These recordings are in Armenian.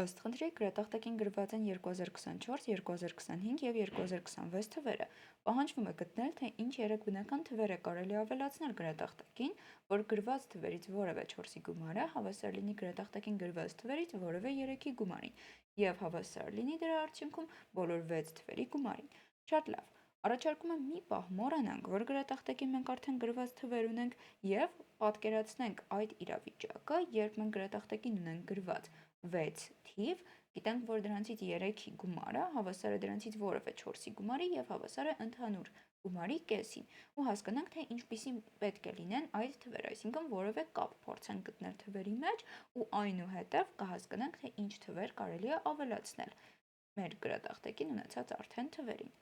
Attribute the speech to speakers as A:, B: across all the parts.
A: Ըստ խնդրի գրատախտակին գրված են 2024, 2025 և 2026 թվերը։ Պահանջվում է գտնել, թե ինչ 3 բնական թվեր է կարելի ավելացնել գրատախտակին, որ գրված թվերից որևէ 4-ի գումարը հավասար լինի գրատախտակին գրված թվերից որևէ 3-ի գումարին և հավասար լինի դրա արդյունքում բոլոր 6 թվերի գումարին։ Շատ լավ։ Առաջարկում եմ մի պահ մոռանանք, որ գրատախտակին մենք արդեն գրված թվեր ունենք և պատկերացնենք այդ իրավիճակը, երբ մենք գրատախտակին ունենք գրված 6 թիվ, գիտենք, որ դրանցից 3-ի գումարը հավասար է դրանցից որևէ 4-ի գումարի և հավասար է ընդհանուր գումարի կեսին, ու հասկանանք, թե ինչպիսի պետք է լինեն այդ թվերը, այսինքն որևէ կապ փորձենք գտնել թվերի մեջ ու այնուհետև կհասկանանք, թե ինչ թվեր կարելի է ավելացնել մեր գրատախտակին ունեցած արդեն թվերին։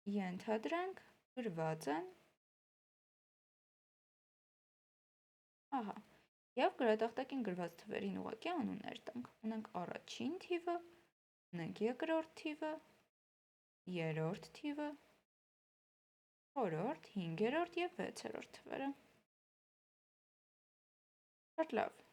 A: Ենթադրենք գրված են ահա, և գրատախտակին գրված թվերին ուղղակի անուններ տանք։ Ունենք առաջին թիվը, ունենք երկրորդ թիվը, երրորդ թիվը, չորրորդ, հինգերորդ և 6-րդ թվերը։ Շատ լավ։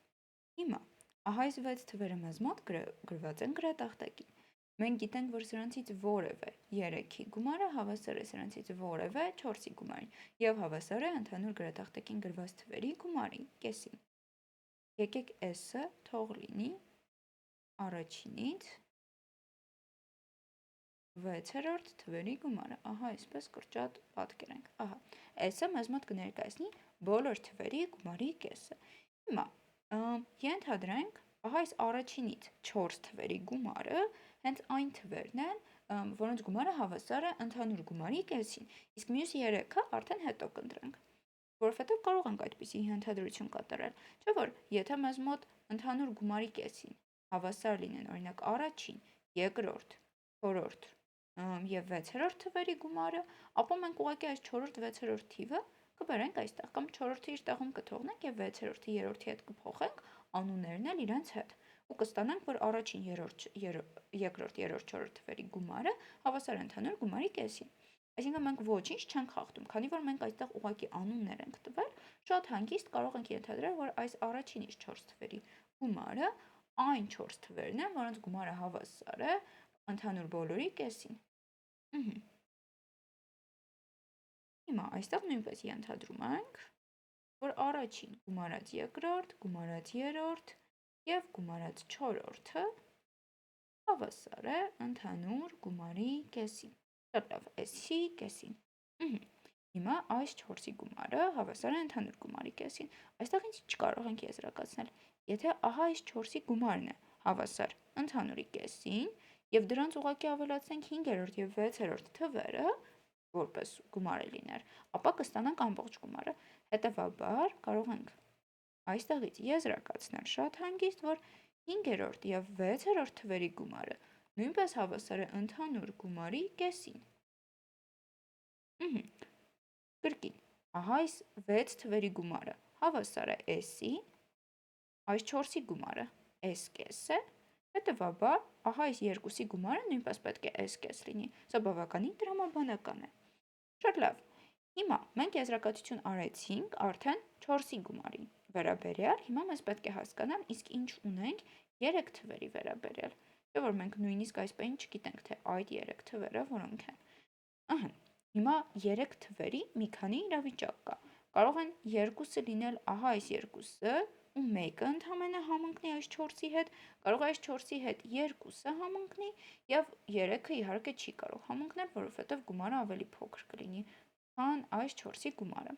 A: Հիմա, ահա այս 6 թվերը մեզ մոտ գրված են գրատախտակին։ Մենք գիտենք, որ սրանցից որևէ 3-ի գումարը հավասար է սրանցից որևէ 4-ի գումարին և հավասար է ընդհանուր գրատախտակին գրված թվերի գումարին, կեսին։ Եկեք S-ը թող լինի առաջինից 6-րդ թվերի գումարը, ահա այսպես կրճատ պատկերենք, ահա, S-ը մեզ մոտ կներկայացնի բոլոր թվերի գումարի կեսը։ Հիմա, ենթադրենք, ահա այս առաջինից 4 թվերի գումարը հենց այն թվերն են, որոնց գումարը հավասար է ընդհանուր գումարի կեսին, իսկ մյուս 3-ը արդեն հետո կընտրենք, որովհետև կարող ենք այդպիսի ենթադրություն կատարել, չէ՞ որ եթե մեզ մոտ ընդհանուր գումարի կեսին հավասար լինեն օրինակ առաջին, երկրորդ, չորրորդ և 6-րդ թվերի գումարը, ապա մենք ուղղակի այս 4-րդ, 6-րդ թիվը կբերենք այստեղ կամ 4-րդը իր տեղում կթողնենք և 6-րդը 3-րդի հետ կփոխենք անուններն էլ իրենց հետ ու կստանանք, որ առաջին, երկրորդ, երրորդ, չորրորդ թվերի գումարը հավասար է ընդհանուր գումարի կեսին։ Այսինքն մենք ոչինչ չենք խախտում, քանի որ մենք այստեղ ուղղակի անուններ ենք տվել, շատ հանգիստ կարող ենք ենթադրել, որ այս առաջինից 4 թվերի գումարը այն 4 թվերն են, որոնց գումարը հավասար է ընդհանուր բոլորի կեսին։ Հիմա այստեղ նույնպես ենթադրում ենք, որ առաջին գումարած երկրորդ, գումարած երրորդ և գումարած չորրորդը հավասար է ընդհանուր գումարի կեսին։ Շատ լավ, S-ի կեսին։ Հիմա այս 4-ի գումարը հավասար է ընդհանուր գումարի կեսին։ Այստեղ ինչ կարող ենք եզրակացնել։ Եթե ահա այս 4-ի գումարն է հավասար ընդհանուրի կեսին և դրանց ուղղակի ավելացնենք 5-րդ և 6-րդ թվերը, որպես գումարը լիներ, ապա կստանանք ամբողջ գումարը։ Հետևաբար կարող ենք այստեղից եզրակացնել շատ հանգիստ, որ 5-րդ և 6-րդ թվերի գումարը նույնպես հավասար է ընդհանուր գումարի կեսին։ Կրկին, ահա այս 6 թվերի գումարը հավասար է S-ի, այս 4-ի գումարը S կես է, հետևաբար ահա այս 2-ի գումարը նույնպես պետք է S կես լինի, սա բավականին տրամաբանական է։ Շատ լավ, հիմա մենք եզրակացություն արեցինք արդեն 4-ի գումարի վերաբերյալ, հիմա մեզ պետք է հասկանալ, իսկ ինչ ունենք 3 թվերի վերաբերյալ, չէ՞ որ մենք նույնիսկ այսպիսին չգիտենք, թե այդ 3 թվերը որոնք են։ Հիմա 3 թվերի մի քանի իրավիճակ կա։ Կարող են երկուսը լինել ահա այս երկուսը ու մեկը ընդամենը համընկնի այս 4-ի հետ, կարող է այս 4-ի հետ երկուսը համընկնի և 3-ը իհարկե չի կարող համընկնել, որովհետև գումարը ավելի փոքր կլինի, քան այս 4-ի գումարը։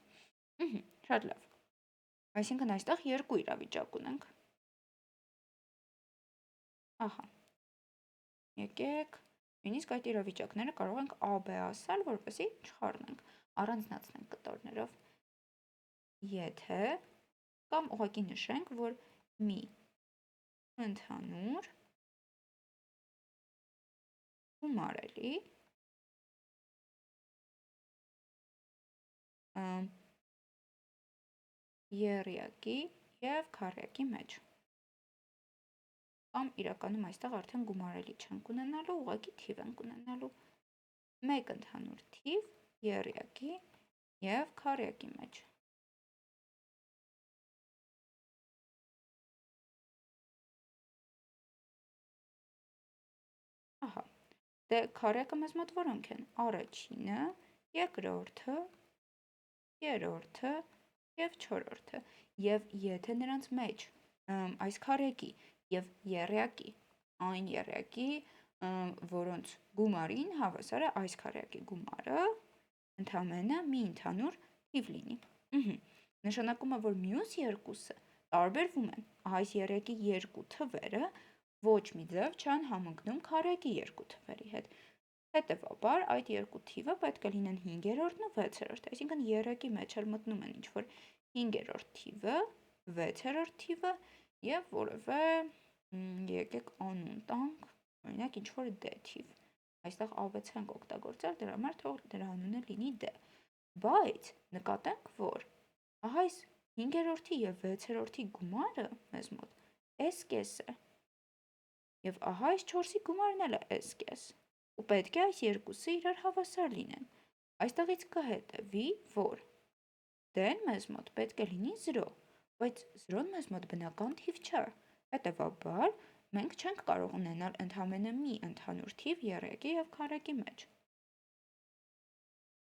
A: Շատ լավ։ Այսինքն այստեղ երկու իրավիճակ ունենք։ Ահա։ Եկեք, նույնիսկ այդ իրավիճակները կարող ենք AB ասել, որպեսզի չխառնենք, առանձնացնենք կտորներով։ Եթե կամ ուղղակի նշենք, որ մի ընդհանուր գումար էլի եռյակի և քառյակի մեջ, կամ իրականում այստեղ արդեն գումար էլի չենք ունենալու, ուղղակի թիվ ենք ունենալու, մեկ ընդհանուր թիվ եռյակի և քառյակի մեջ։ Դե քարեկը մեզ մոտ որոնք են առաջինը, երկրորդը, երրորդը եւ չորրորդը, եւ եթե նրանց մեջ այս քարեկի եւ եռյակի, այն եռյակի, որոնց գումարին հավասար է այս քարեկի գումարը, ընդամենը մի ընդհանուր թիվ լինի։ Նշանակում է, որ մյուս երկուսը տարբերվում են, այս եռյակի երկու թվերը ոչ մի ձև չեն համընկնում քարեկի երկու թվերի հետ։ Հետևաբար այդ երկու թիվը պետք է լինեն 5-րդն ու 6-րդը, այսինքն եռյակի մեջ էլ մտնում են ինչ-որ 5-րդ թիվը, 6-րդ թիվը եւ որևէ եկեք անուն տանք, օրինակ ինչ-որ D թիվ։ Այստեղ A6 ենք օգտագործել, դրա համար թող դրա անունը լինի D։ Բայց նկատենք, որ ահա այս 5-րդի եւ 6-րդի գումարը մեզ մոտ S-կես է։ Եվ ահա այս 4-ի գումարն էլ է S-կես։ Ու պետք է այս երկուսը իրար հավասար լինեն։ Այստեղից կհետևի, որ D-ն մեզ մոտ պետք է լինի 0, բայց 0-ն մեզ մոտ բնական թիվ չէ։ Հետևաբար մենք չենք կարող ունենալ ընդամենը մի ընդհանուր թիվ եռյակի եւ քառակի մեջ։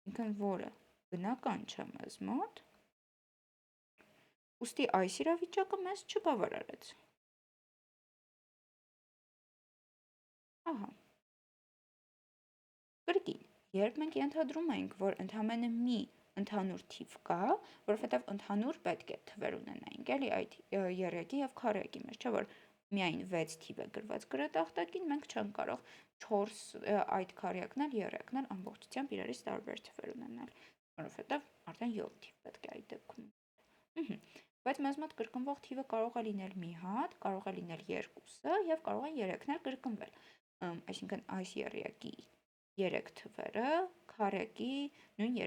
A: Ինքն որը բնական չէ մեզ մոտ, ուստի այս իրավիճակը մեզ չբավարարեց։ Ահա։ Կրկին, երբ մենք ենթադրում ենք, որ ընդամենը մի ընդհանուր թիվ կա, որովհետև ընդհանուր պետք է թվեր ունենայինք, էլի այդ եռյակի եւ քառյակի մեջ, չէ՞ որ միայն 6 թիվ է գրված գրատախտակին, մենք չենք կարող 4 այդ քառյակն էլ եռյակն էլ ամբողջությամբ իրարից տարբեր թվեր ունենալ, որովհետև արդեն 7 թիվ պետք է այդ դեպքում։ Բայց մեզ մոտ կրկնվող թիվը կարող է լինել մի հատ, կարող է լինել երկուսը եւ կարող են երեքն էլ կրկնվել։ Այսինքն այս եռյակի 3 թվերը քառյակի նույն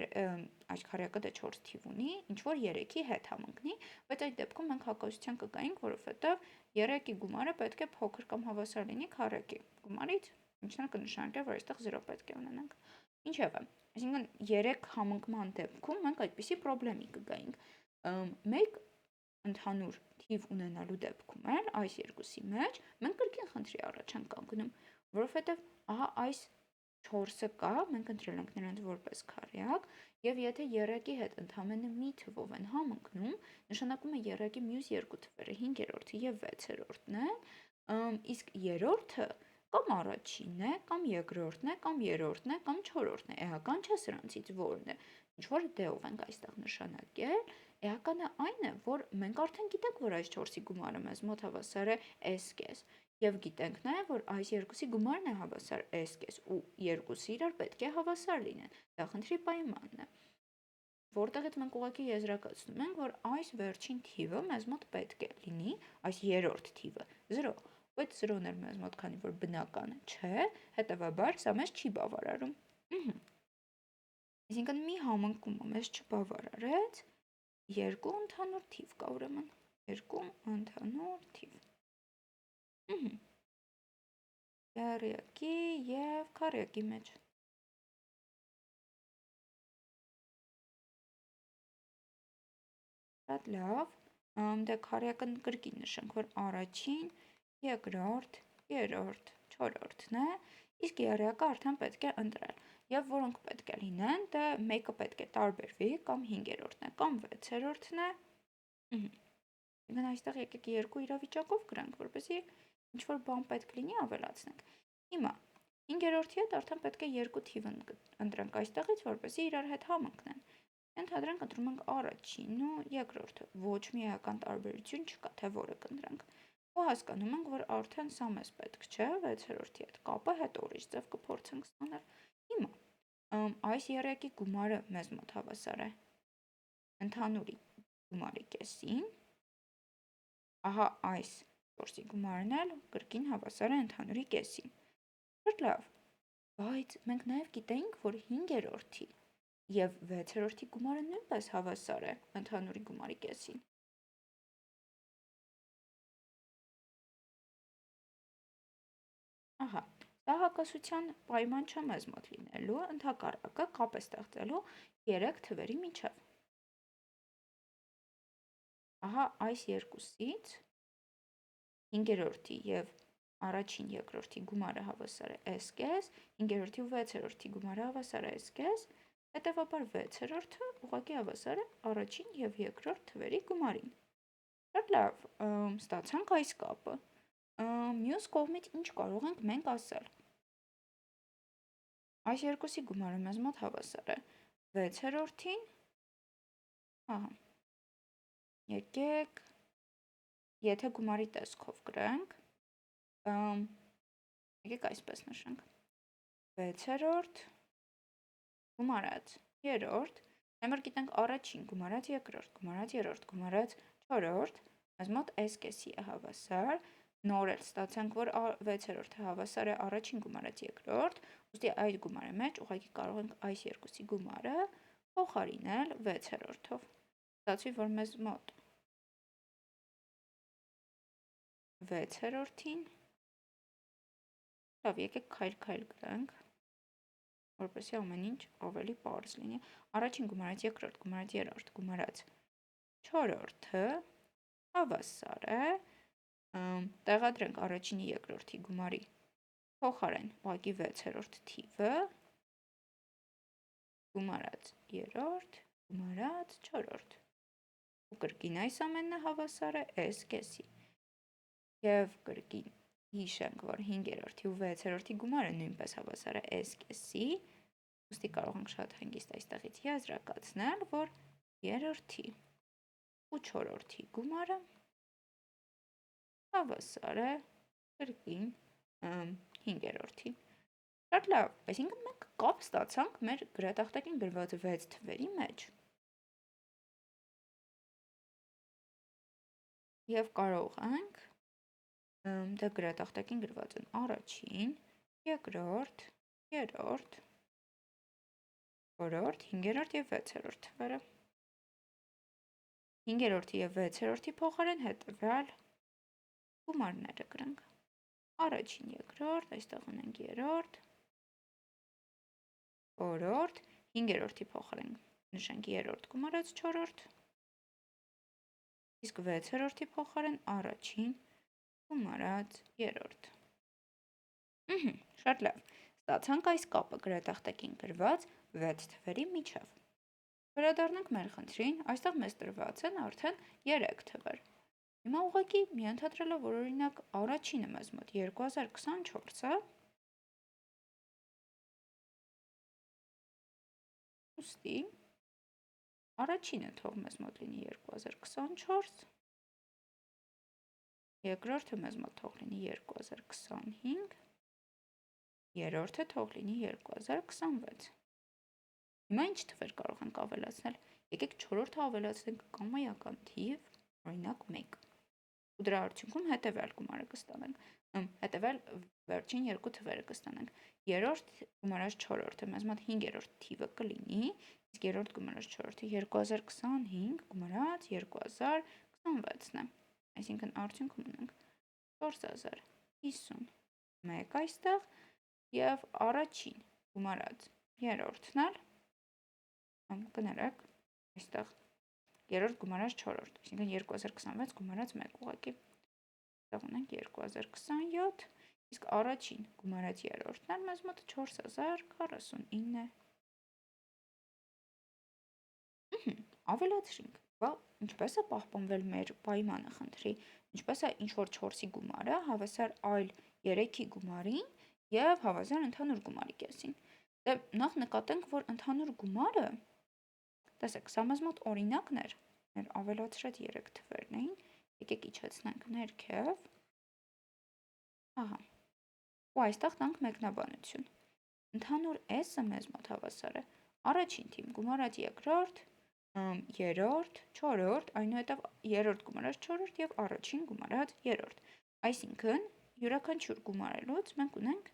A: այս քառյակը դե 4 թիվ ունի, ինչ որ 3-ի հետ համընկնի, բայց այդ դեպքում մենք հակասության կգայինք, որովհետև 3-ի գումարը պետք է փոքր կամ հավասար լինի քառյակի գումարից, ինչն էլ կնշանակի, որ այստեղ 0 պետք է ունենանք։ Ինչևէ, այսինքն 3 համընկման դեպքում մենք այդպիսի խնդրի կգայինք։ Մեկ ընդհանուր թիվ ունենալու դեպքում էլ այս երկուսի մեջ մենք կրկին խնդրի առաջ ենք կանգնում, որովհետև ահա այս 4-ը կա, մենք ընտրել ենք նրանց որպես քառյակ, եւ եթե եռյակի հետ ընդամենը մի թվով են համընկնում, նշանակում է եռյակի մյուս երկու թվերը 5-րդը եւ 6-րդն են, իսկ երրորդը կամ առաջինն է, կամ երկրորդն է, կամ երրորդն է, կամ չորրորդն է, էական չէ սրանցից որն է, ինչ որ D-ով ենք այստեղ նշանակել, էականը այն է, որ մենք արդեն գիտենք, որ այս 4-ի գումարը մեզ մոտ հավասար է S-կես, եւ գիտենք նաեւ, որ այս երկուսի գումարն է հավասար S-կես ու երկուսը իրար պետք է հավասար լինեն։ Դա խնդրի պայմանն է։ Որտեղից մենք ուղղակի եզրակացնում ենք, որ այս վերջին թիվը մեզ մոտ պետք է լինի, այս երրորդ թիվը 0, բայց 0-ն էլ մեզ մոտ քանի որ բնական չէ, հետևաբար սա մեզ չի բավարարում։ Այսինքն մի համընկումը մեզ չբավարարեց, երկու ընդհանուր թիվ կա ուրեմն, երկու ընդհանուր թիվ։ Եռյակի եւ քառյակի մեջ։ Շատ լավ, դե քառյակը կրկին նշենք, որ առաջին, երկրորդ, երրորդ, չորրորդն է, իսկ եռյակը արդեն պետք է ընտրել։ Եվ որոնք պետք է լինեն, դե մեկը պետք է տարբերվի, կամ 5-րդն է, կամ 6-րդն է։ Ինքն այստեղ եկեք երկու իրավիճակով գրենք, որպեսզի ինչ որ բան պետք լինի ավելացնենք։ Հիմա 5-րդի հետ արդեն պետք է երկու թիվ ընտրենք այստեղից, որպեսզի իրար հետ համընկնեն։ Ենթադրենք ընտրում ենք առաջինն ու երկրորդը։ Ոչ մի էական տարբերություն չկա, թե որը կընտրենք։ Ու հասկանում ենք, որ արդեն սա մեզ պետք չէ, 6-րդի հետ կապը հետո ուրիշ ձև կփորձենք ստանալ։ Հիմա այս եռյակի գումարը մեզ մոտ հավասար է ընդհանուրի գումարի կեսին։ Ահա այս 4-ի գումարն էլ կրկին հավասար է ընդհանուրի կեսին։ Շատ լավ, բայց մենք նաև գիտենք, որ 5-րդի եւ 6-րդի գումարը նույնպես հավասար է ընդհանուրի գումարի կեսին։ Ահա, դա հակասության պայման չէ մեզ մոտ լինելու, ընդհակառակը կապ է ստեղծելու 3 թվերի միջև։ Ահա այս երկուսից 5-րդի եւ առաջին երկրորդի գումարը հավասար է s կես, 5-րդի ու 6-րդի գումարը հավասար է s կես, հետևաբար 6-րդը ուղղակի հավասար է առաջին և երկրորդ թվերի գումարին։ Շատ լավ, ստացանք այս կապը։ Մյուս կողմից ինչ կարող ենք մենք ասել։ Այս երկուսի գումարը մեզ մոտ հավասար է 6-րդին, եկեք, եթե գումարի տեսքով գրենք, եկեք այսպես նշենք, 6-րդ գումարած երրորդ, նեմր գիտենք առաջին գումարած երկրորդ, գումարած երրորդ, գումարած չորրորդ, մեզ մոտ s կեսի է հավասար, նոր էլ ստացանք, որ 6-րդը հավասար է առաջին գումարած երկրորդ, ուստի այդ գումարի մեջ ուղղակի կարող ենք այս երկուսի գումարը փոխարինել 6-րդով։ Ստացվի, որ մեզ մոտ 6-րդին, լավ, եկեք քայլ-քայլ գրենք, որպեսզի ամեն ինչ ավելի պարզ լինի։ Առաջին գումարած երկրորդ, գումարած երրորդ, գումարած չորրորդը հավասար է, տեղադրենք առաջինի երկրորդի գումարի փոխարեն ուղղակի 6-րդ թիվը, գումարած երրորդ, գումարած չորրորդ, ու կրկին այս ամենը հավասար է s կեսի, և կրկին հիշենք, որ 5-րդի ու 6-րդի գումարը նույնպես հավասար է s կեսի, ուստի կարող ենք շատ հանգիստ այստեղից եզրակացնել, որ երրորդի ու չորրորդի գումարը հավասար է կրկին 5-րդի։ Շատ լավ, այսինքն մենք կապ ստացանք մեր գրատախտակին գրված 6 թվերի մեջ և կարող ենք դա գրատախտակին գրված են առաջին, երկրորդ, երրորդ, չորրորդ, 5-րդ և 6-րդ թվերը։ 5-րդի և 6-րդի փոխարեն հետևյալ գումարները գրենք։ Առաջին, երկրորդ, այստեղ ունենք երրորդ, չորրորդ, 5-րդի փոխարեն նշենք երրորդ գումարած չորրորդ, իսկ 6-րդի փոխարեն առաջին գումարած երրորդ։ Շատ լավ, ստացանք այս կապը գրատախտակին գրված 6 թվերի միջև։ Վերադառնանք մեր խնդրին, այստեղ մեզ տրված են արդեն 3 թվեր։ Հիմա ուղղակի մի ընդհատրելով, որ օրինակ առաջինը մեզ մոտ 2024 է, ուստի առաջինը թող մեզ մոտ լինի 2024, երկրորդը մեզ մոտ թող լինի 2025, երրորդը թող լինի 2026։ Հիմա ինչ թվեր կարող ենք ավելացնել։ Եկեք չորրորդը ավելացնենք կամայական թիվ, օրինակ 1։ Ու դրա արդյունքում հետևյալ գումարը կստանանք։ Հետևյալ վերջին երկու թվերը կստանանք։ Երրորդ գումարած չորրորդը մեզ մոտ 5-րդ թիվը կլինի, իսկ երրորդ գումարած չորրորդը 2025 գումարած 2026-ն է։ Այսինքն արդյունքում ունենք 4051 այստեղ և առաջին գումարած երրորդն էլ, կներեք, այստեղ երրորդ գումարած չորրորդ, այսինքն 2026 գումարած 1 ուղղակի, այստեղ ունենք 2027, իսկ առաջին գումարած երրորդն էլ մեզ մոտ 4049 է։ Ավելացրինք, ինչպես է պահպանվել մեր պայմանը խնդրի, ինչպես է ինչ-որ 4-ի գումարը հավասար այլ 3-ի գումարին և հավասար ընդհանուր գումարի կեսին։ Դե նախ նկատենք, որ ընդհանուր գումարը, տեսեք, սա մեզ մոտ օրինակն էր, մեր ավելացրած 3 թվերն էին, եկեք իջեցնենք ներքև, ու այստեղ տանք մեկնաբանություն։ Ընդհանուր S-ը մեզ մոտ հավասար է առաջին թիվ գումարած երկրորդ, երրորդ, չորրորդ, այնուհետև երրորդ գումարած չորրորդ և առաջին գումարած երրորդ։ Այսինքն յուրաքանչյուր գումարելուց մենք ունենք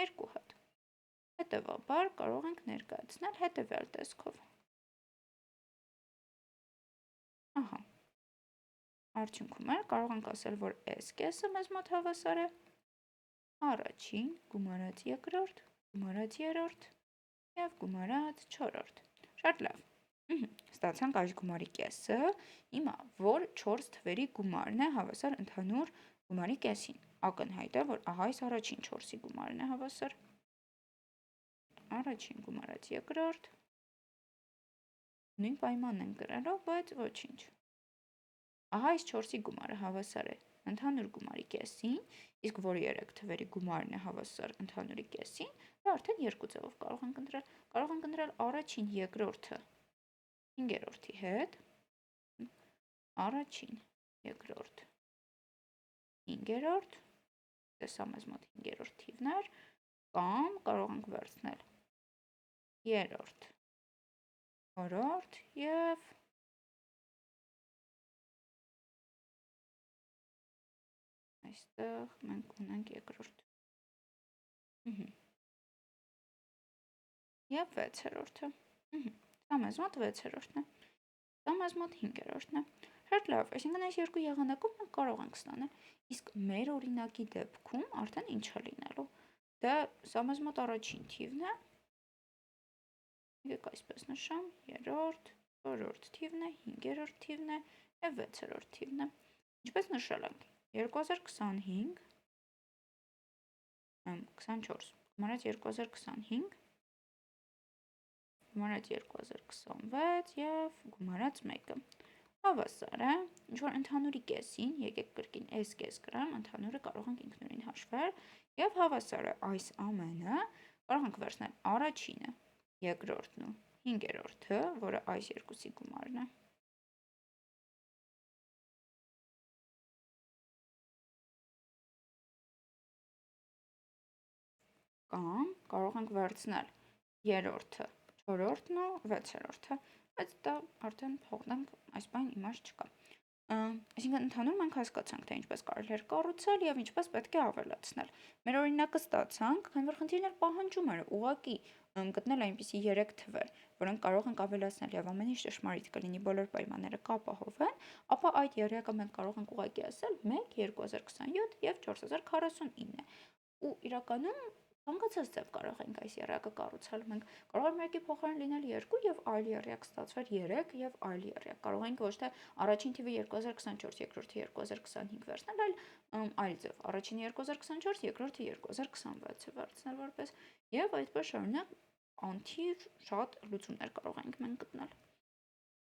A: 2 հատ։ Հետևաբար կարող ենք ներկայացնել հետևյալ տեսքով։ Արդյունքում կարող ենք ասել, որ S կեսը մեզ մոտ հավասար է առաջին գումարած երկրորդ, գումարած երրորդ և գումարած չորրորդ։ Շատ լավ։ Ստացանք այս գումարի կեսը, հիմա որ 4 թվերի գումարն է հավասար ընդհանուր գումարի կեսին։ Ակնհայտ է, որ ահա այս առաջին 4-ի գումարն է հավասար։ Առաջին գումարած երկրորդ։ Նույն պայմանն են գրելով, բայց ոչինչ։ Ահա այս 4-ի գումարը հավասար է ընդհանուր գումարի կեսին, իսկ որ 3 թվերի գումարն է հավասար ընդհանուրի կեսին, դա արդեն երկու ձևով կարող ենք ընտրել։ Կարող ենք ընտրել առաջին երկրորդը 5-րդի հետ, առաջին երկրորդ 5-րդ, սա մեզ մոտ 5-րդ թիվն էր, կամ կարող ենք վերցնել 3-րդ, 4-րդ և այստեղ մենք ունենք երկրորդ և 6-րդը, սա մեզ մոտ 6-րդն է, սա մեզ մոտ 5-րդն է, շատ լավ, այսինքն այս երկու եղանակում մենք կարող ենք ստանել, իսկ մեր օրինակի դեպքում արդեն ինչ է լինելու, դա սա մեզ մոտ առաջին թիվն է, եկեք այսպես նշեմ, 3-րդ, 4-րդ թիվն է, 5-րդ թիվն է և 6-րդ թիվն է, ինչպես նշել ենք, 2025, 24, գումարած 2025, գումարած 2026 և գումարած 1-ը, հավասար է, ինչ-որ ընդհանուրի կեսին, եկեք կրկին այս կես գրեմ, ընդհանուրը կարող ենք ինքնուրին հաշվել և հավասար է այս ամենը, կարող ենք վերցնել առաջինը, երկրորդն ու 5-րդը, որը այս երկուսի գումարն է։ Կամ կարող ենք վերցնել 3-րդը, 4-րդն ու 6-րդը, բայց դա արդեն փոխենք, այս բան իմաստ չկա։ Այսինքն ընդհանուր մենք հասկացանք, թե ինչպես կարելի էր կառուցել և ինչպես պետք է ավելացնել։ Մեր օրինակը ստացանք, քանի որ խնդիրն պահանջում էր ուղղակի գտնել այնպիսի 3 թվեր, որոնք կարող ենք ավելացնել և ամեն ինչ ճշմարիտ կլինի, բոլոր պայմանները կապահովեն, ապա այդ եռյակը մենք կարող ենք ուղղակի ասել 1, 2027 և 4049 ու իրականում ցանկացած ձև կարող ենք այս եռյակը կառուցել, մենք կարող է մեկի փոխարեն լինել 2 և այլ եռյակ ստացվեր 3 և այլ եռյակ, կարող ենք ոչ թե առաջին թիվը 2024, երկրորդը 2025 վերցնել, այլ ձև, առաջինը 2024, երկրորդը 2026 վերցնել որպես և այդպես շարունակ անթիվ շատ լուծումներ կարող ենք մենք գտնել։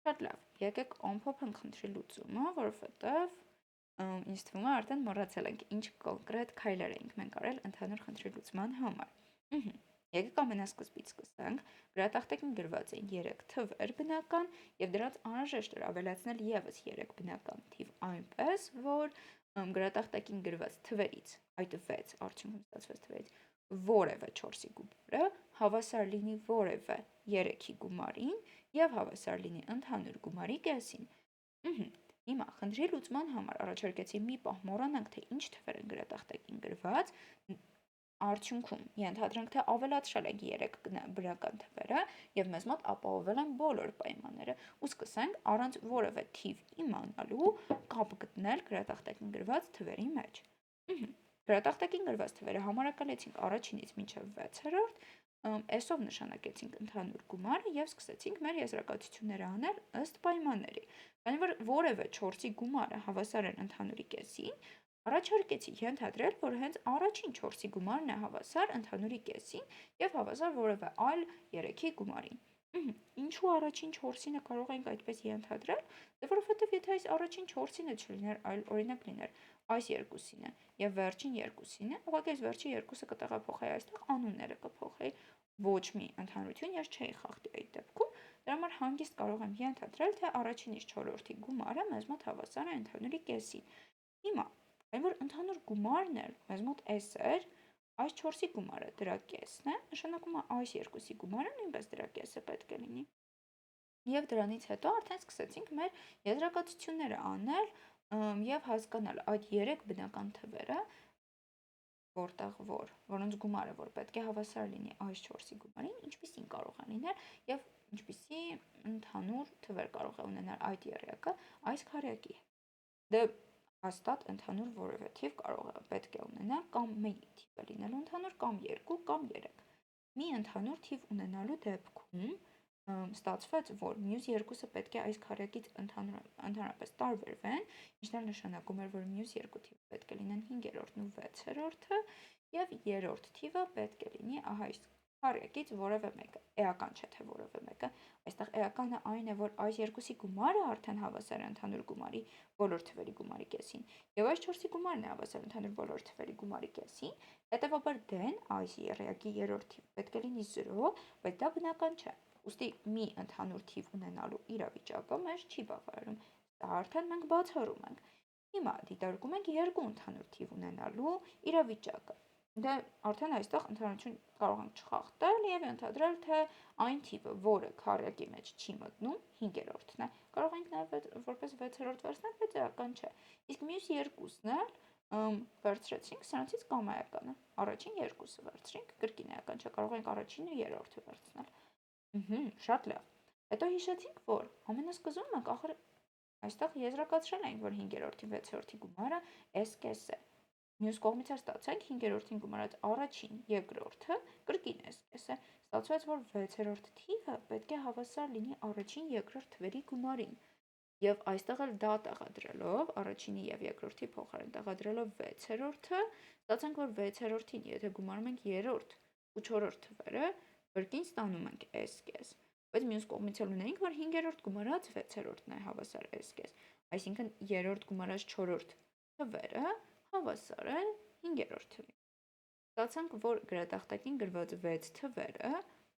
A: Շատ լավ, եկեք ամփոփենք խնդրի լուծումը, որովհետև ինձ թվում է արդեն մոռացել ենք ինչ կոնկրետ քայլեր ենք մենք արել ընդհանուր խնդրի լուծման համար։ Եկեք ամենասկզբից սկսենք, գրատախտակին գրված էին 3 թվեր բնական և դրանց անհրաժեշտ էր ավելացնել ևս 3 բնական թիվ այնպես, որ գրատախտակին գրված թվերից, այդ 6 արդյունքում ստացված թվերից որևէ 4-ի գումարը հավասար լինի որևէ 3-ի գումարին և հավասար լինի ընդհանուր գումարի կեսին։ Հիմա խնդրի լուծման համար առաջարկեցի մի պահ մոռանանք, թե ինչ թվեր են գրատախտակին գրված, արդյունքում ենթադրենք, թե ավելացրել ենք 3 բնական թվերը և մեզ մոտ ապահովել են բոլոր պայմանները ու սկսենք առանց որևէ թիվ իմանալու կապ գտնել գրատախտակին գրված թվերի մեջ։ Գրատախտակին գրված թվերը համարակալեցինք առաջինից մինչև 6-րդ, այսով նշանակեցինք ընդհանուր գումարը և սկսեցինք մեր եզրակացությունները անել ըստ պայմանների։ Քանի որ որևէ 4-ի գումարը հավասար էր ընդհանուրի կեսին, առաջարկեցի ենթադրել, որ հենց առաջին 4-ի գումարն է հավասար ընդհանուրի կեսին և հավասար որևէ այլ 3-ի գումարին։ Ինչու առաջին 4-ինը կարող ենք այդպես ենթադրել, որովհետև եթե այս առաջին 4-ինը չլիներ, այլ օրինակ լիներ այս երկուսինը և վերջին երկուսինը, ուղղակի այս վերջի երկուսը կտեղափոխեի այստեղ, անունները կփոխեի, ոչ մի ընդհանրություն ես չէի խախտի այդ դեպքում, դրա համար հանգիստ կարող եմ ենթադրել, թե առաջինից 4-րդի գումարը մեզ մոտ հավասար է ընդհանուրի կեսին։ Հիմա, այն որ ընդհանուր գումարն էր, մեզ մոտ այս էր, այս 4-ի գումարը դրա կեսն է, նշանակում է այս երկուսի գումարը նույնպես դրա կեսը պետք է լինի։ Եվ դրանից հետո արդեն սկսեցինք մեր եզրակացությունները անել և հասկանալ այդ 3 բնական թվերը, որոնց գումարը որ պետք է հավասար լինի այս 4-ի գումարին, ինչպիսին կարող է լինել և ինչպիսի ընդհանուր թվեր կարող է ունենալ այդ եռյակը այս քառյակի հետ։ Դե հաստատ ընդհանուր որևէ թիվ կարող է պետք է ունենալ կամ մի թիվը լինելու ընդհանուր կամ 2 կամ 3։ Մի ընդհանուր թիվ ունենալու դեպքում ստացվեց, որ մյուս երկուսը պետք է այս քառյակից ընդհանրապես տարբերվեն, ինչն էլ նշանակում էր, որ մյուս երկու թիվը պետք է լինեն 5-րդն ու 6-րդը, եւ երրորդ թիվը պետք է լինի ահա այս քառյակից որևէ մեկը, էական չէ թե որևէ մեկը, այստեղ էականը այն է, որ այս երկուսի գումարը արդեն հավասար է ընդհանուր գումարի բոլոր թվերի գումարի կեսին, եւ այս 4-ի գումարն է հավասար ընդհանուր բոլոր թվերի գումարի կեսին, հետեւաբար դեն այս եռյակի երրորդ թիվը պետք է լինի 0, բայց դա բնական չէ։ Ուստի մի ընդհանուր թիվ ունենալու իրավիճակը մեզ չի բավարարում։ Դա արդեն մենք բացառում ենք։ Հիմա դիտարկում ենք երկու ընդհանուր թիվ ունենալու իրավիճակը։ Դե արդեն այստեղ ընդհանրություն կարող ենք չխախտել եւ ընդհանրել, թե այն թիվը, որը քառյակի մեջ չի մտնում, 5-րդն է։ Կարող ենք նաեւ որպես 6-րդ վերցնել, բայց էական չէ։ Իսկ մյուս երկուսն էլ վերցրեցինք, սրանցից կամ էականը։ Առաջին երկուսը վերցրինք, կրկին էական չէ, կարող ենք առաջինը ու երրորդը վերցնել։ Շատ լավ։ Հետո հիշեցինք, որ ամենասկզբում մենք ախր այստեղ եզրակացրել ենք, որ 5-րդի 6-րդի գումարը s կես է։ Մյուս կողմից էլ ստացանք 5-րդին գումարած առաջին երկրորդը կրկին s կես է։ Ստացվեց, որ 6-րդ թիվը պետք է հավասար լինի առաջին երկրորդ թվերի գումարին։ Եվ այստեղ էլ դա տեղադրելով, առաջինի եւ երկրորդի փոխարեն տեղադրելով 6-րդը, ստացանք, որ 6-րդին, եթե գումարում ենք երրորդ ու չորրորդ թվերը, կրկին ստանում ենք s կես, բայց մյուս կողմից էլ ունենք, որ 5-րդ գումարած 6-րդն է հավասար s կես, այսինքն երրորդ գումարած չորրորդ թվերը հավասար են 5-րդ թվին։ Ստացանք, որ գրատախտակին գրված 6 թվերը,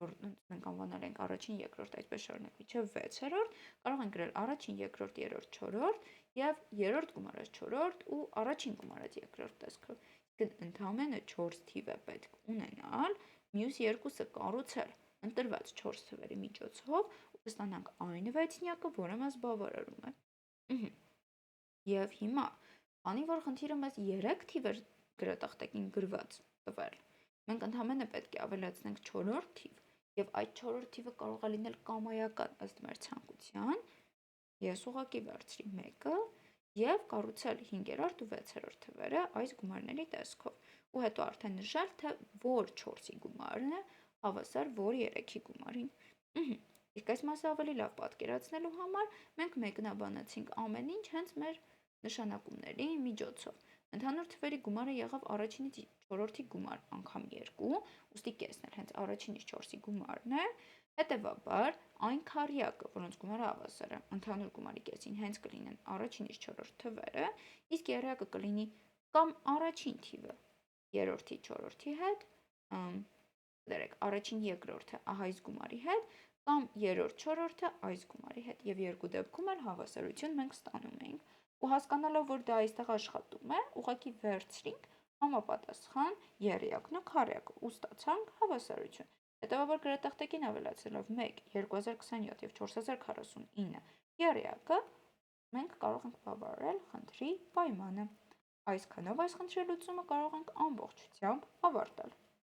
A: որ մենք անվանել ենք առաջին, երկրորդ, այդպես շարունակ մինչև 6-րդ, կարող ենք գրել առաջին, երկրորդ, երրորդ, չորրորդ եւ երրորդ գումարած չորրորդ ու առաջին գումարած երկրորդ տեսքով։ Իսկ ընդամենը 4 թիվ է պետք ունենալ, մյուս երկուսը կառուցել ընտրված 4 թվերի միջոցով ու կստանանք այն 6-նյակը, որը մեզ բավարարում է։ Եվ հիմա, քանի որ խնդիրը մեզ 3 թիվ էր գրատախտակին գրված տվել, մենք ընդամենը պետք է ավելացնենք 4-րդ թիվ, եւ այդ 4-րդ թիվը կարող է լինել կամայական ըստ մեր ցանկության։ Ես ուղղակի վերցրի 1-ը եւ կառուցել 5-րդ ու 6-րդ թվերը այս գումարների տեսքով։ Ու հետո արդեն նշել, թե որ 4-ի գումարն է հավասար որ 3-ի գումարին։ Իսկ այս մասը ավելի լավ պատկերացնելու համար մենք մեկնաբանեցինք ամեն ինչ հենց մեր նշանակումների միջոցով։ Ընդհանուր թվերի գումարը եղավ առաջինից 4-րդի գումար անգամ 2, ուստի կեսն էլ հենց առաջինից 4-ի գումարն է։ Հետևաբար այն քառյակը, որոնց գումարը հավասար է ընդհանուր գումարի կեսին, հենց կլինեն առաջինից 4-րդ թվերը, իսկ եռյակը կլինի կամ առաջին թիվը երրորդի 4-րդի հետ, դերեք առաջին երկրորդը այս գումարի հետ, կամ երրորդ 4-րդը այս գումարի հետ, եւ երկու դեպքում էլ հավասարություն մենք ստանում ենք։ Ու հասկանալով, որ դա այստեղ աշխատում է, ուղղակի վերցրինք համապատասխան եռյակն ու քառյակը ու ստացանք հավասարություն։ Հետևաբար գրատախտակին ավելացնելով 1, 2027 եւ 4049 եռյակը մենք կարող ենք բավարարել խնդրի պայմանը։ Այսքանով այս խնդրի լուծումը կարող ենք ամբողջությամբ ավարտել։